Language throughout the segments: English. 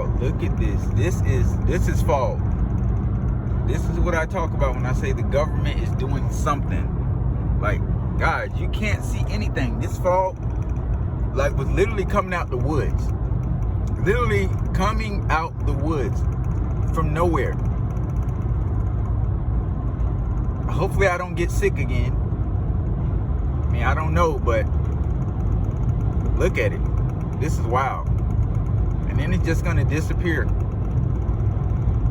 y'all, look at this. This is fog. This is what I talk about when I say the government is doing something. Like, guys, you can't see anything. This fog, like, was literally coming out the woods. Literally coming out the woods from nowhere. Hopefully I don't get sick again. I mean, I don't know, but look at it. This is wild. And then it's just gonna disappear.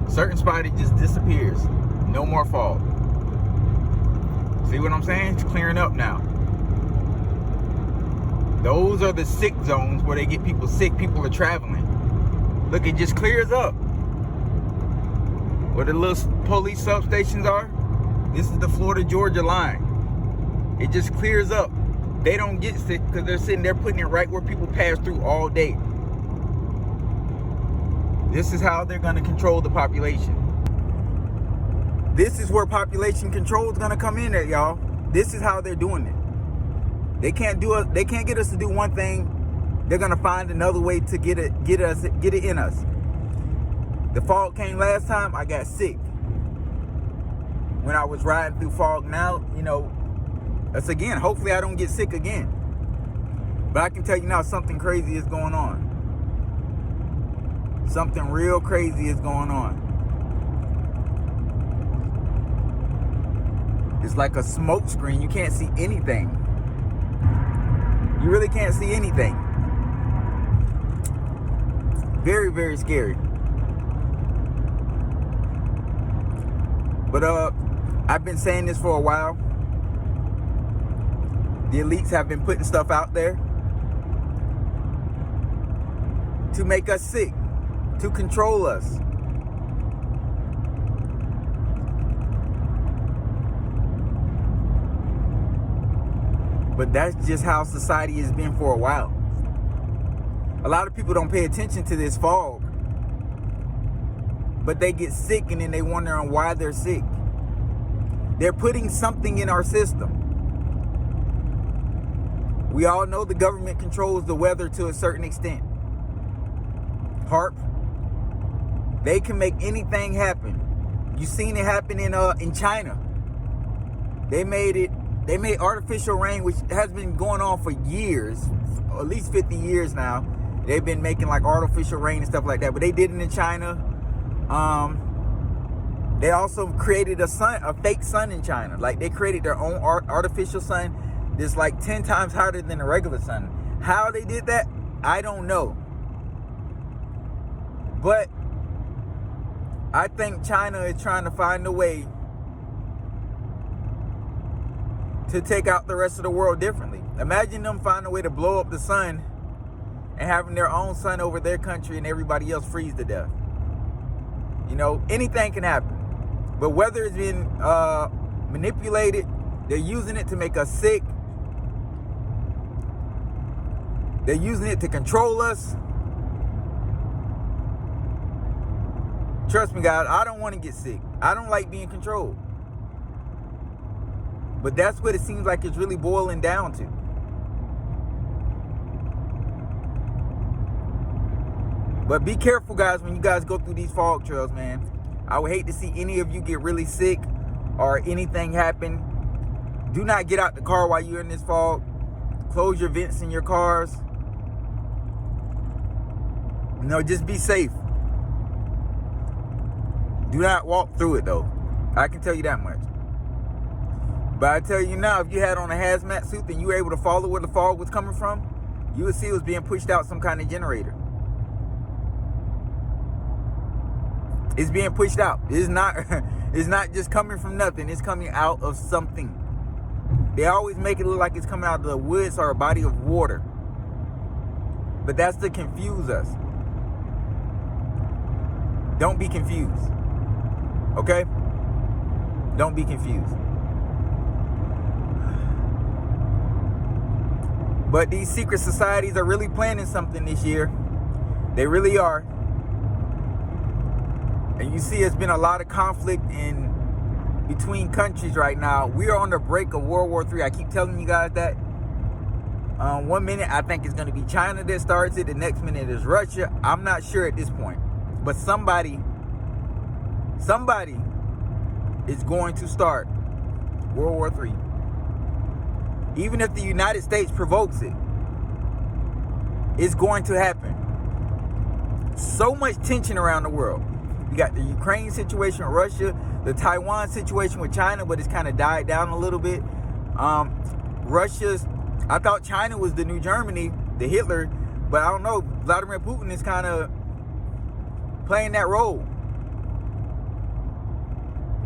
Certain spot, it just disappears. No more fog. See what I'm saying? It's clearing up now. Those are the sick zones where they get people sick. People are traveling. Look, it just clears up. Where the little police substations are, this is the Florida-Georgia line. It just clears up. They don't get sick because they're sitting there putting it right where people pass through all day. This is how they're going to control the population. This is where population control is going to come in at, y'all. This is how they're doing it. They can't get us to do one thing. They're going to find another way to get it in us. The fog came last time, I got sick. When I was riding through fog, now, you know, that's again, hopefully I don't get sick again. But I can tell you now, something crazy is going on. Something real crazy is going on. It's like a smoke screen. You can't see anything. You really can't see anything. Very, very scary. But I've been saying this for a while. The elites have been putting stuff out there to make us sick, to control us. But that's just how society has been for a while. A lot of people don't pay attention to this fog, but they get sick and then they wonder on why they're sick. They're putting something in our system. We all know the government controls the weather to a certain extent. HARP, they can make anything happen. You've seen it happen in China. They made artificial rain, which has been going on for years, at least 50 years now. They've been making like artificial rain and stuff like that, but they did it in China. They also created a fake sun in China. Like, they created their own artificial sun that's like 10 times hotter than the regular sun. How they did that, I don't know. But I think China is trying to find a way to take out the rest of the world differently. Imagine them finding a way to blow up the sun and having their own sun over their country and everybody else freeze to death. You know, anything can happen. But weather is being manipulated. They're using it to make us sick. They're using it to control us. Trust me, guys, I don't want to get sick. I don't like being controlled. But that's what it seems like it's really boiling down to. But be careful, guys, when you guys go through these fog trails, man. I would hate to see any of you get really sick or anything happen. Do not get out the car while you're in this fog. Close your vents in your cars. You know, just be safe. Do not walk through it, though. I can tell you that much. But I tell you now, if you had on a hazmat suit and you were able to follow where the fog was coming from, you would see it was being pushed out some kind of generator. It's being pushed out. It's not just coming from nothing. It's coming out of something. They always make it look like it's coming out of the woods or a body of water. But that's to confuse us. Don't be confused. Okay? Don't be confused. But these secret societies are really planning something this year. They really are. And you see, it's been a lot of conflict in between countries right now. We are on the brink of World War III. I keep telling you guys that. 1 minute, I think it's going to be China that starts it. The next minute is Russia. I'm not sure at this point. But somebody is going to start World War III. Even if the United States provokes it, it's going to happen. So much tension around the world. You got the Ukraine situation with Russia, the Taiwan situation with China, but it's kind of died down a little bit. I thought China was the new Germany, the Hitler, but I don't know. Vladimir Putin is kind of playing that role.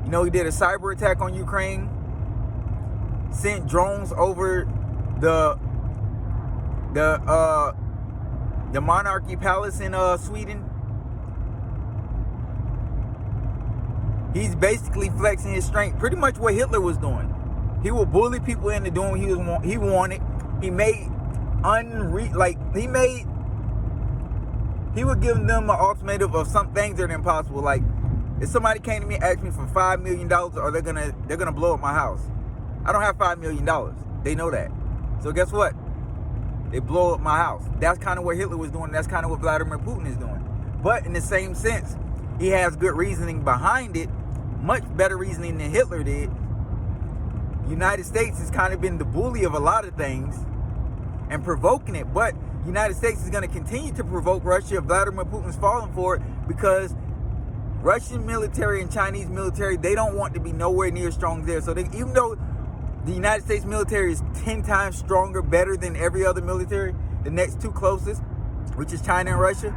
You know, he did a cyber attack on Ukraine, sent drones over the monarchy palace in Sweden. He's basically flexing his strength, pretty much what Hitler was doing. He would bully people into doing what he wanted. He would give them an ultimatum of some things that are impossible. Like, if somebody came to me and asked me for $5 million, or they're gonna blow up my house. I don't have $5 million. They know that. So guess what? They blow up my house. That's kind of what Hitler was doing. That's kind of what Vladimir Putin is doing. But in the same sense, he has good reasoning behind it. Much better reasoning than Hitler did. United States has kind of been the bully of a lot of things and provoking it. But United States is going to continue to provoke Russia. Vladimir Putin's falling for it because Russian military and Chinese military, they don't want to be nowhere near strong there. So even though the United States military is 10 times stronger, better than every other military, the next two closest, which is China and Russia,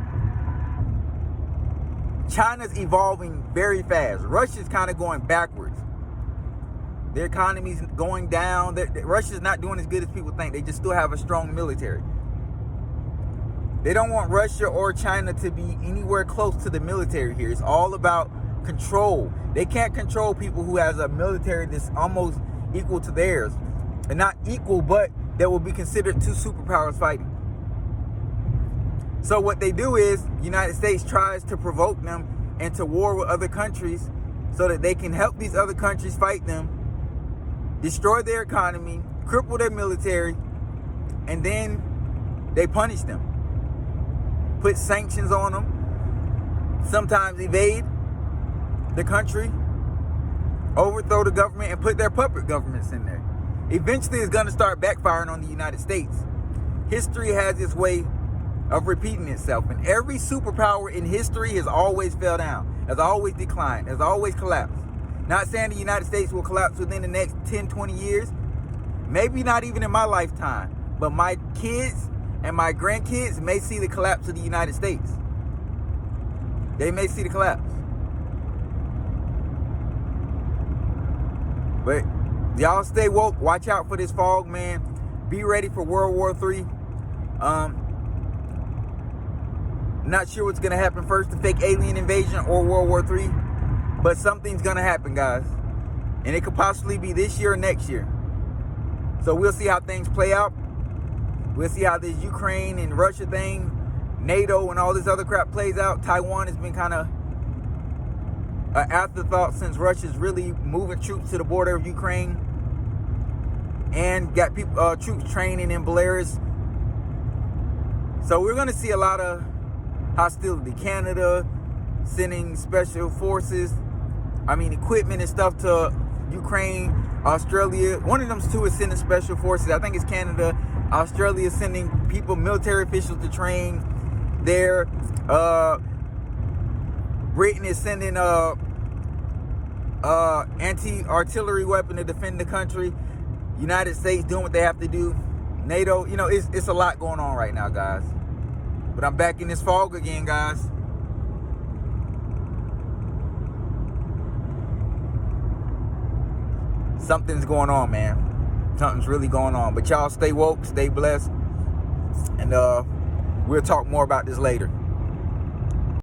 China's evolving very fast. Russia's kind of going backwards. Their economy's going down. Russia's not doing as good as people think. They just still have a strong military. They don't want Russia or China to be anywhere close to the military here. It's all about control. They can't control people who has a military that's almost equal to theirs. And not equal, but that will be considered two superpowers fighting. So what they do is, the United States tries to provoke them into war with other countries so that they can help these other countries fight them, destroy their economy, cripple their military, and then they punish them. Put sanctions on them, sometimes evade the country, overthrow the government, and put their puppet governments in there. Eventually, it's going to start backfiring on the United States. History has its way of repeating itself, and every superpower in history has always fell down, has always declined, has always collapsed. Not saying the United States will collapse within the next 10, 20 years, maybe not even in my lifetime, but my kids and my grandkids may see the collapse of the United States. They may see the collapse. But y'all stay woke. Watch out for this fog, man. Be ready for World War III. Not sure what's going to happen first, the fake alien invasion or World War III. But something's going to happen, guys. And it could possibly be this year or next year. So we'll see how things play out. We'll see how this Ukraine and Russia thing, NATO and all this other crap plays out. Taiwan has been kind of an afterthought since Russia's really moving troops to the border of Ukraine. And got people, troops training in Belarus. So we're going to see a lot of hostility. Canada sending special forces, equipment and stuff to Ukraine. Australia, one of them two is sending special forces. I think it's Canada. Australia is sending people, military officials to train there. Britain is sending anti-artillery weapon to defend the country. United States doing what they have to do. NATO, it's a lot going on right now, guys. But I'm back in this fog again, guys. Something's going on, man. Something's really going on. But y'all stay woke, stay blessed. And we'll talk more about this later.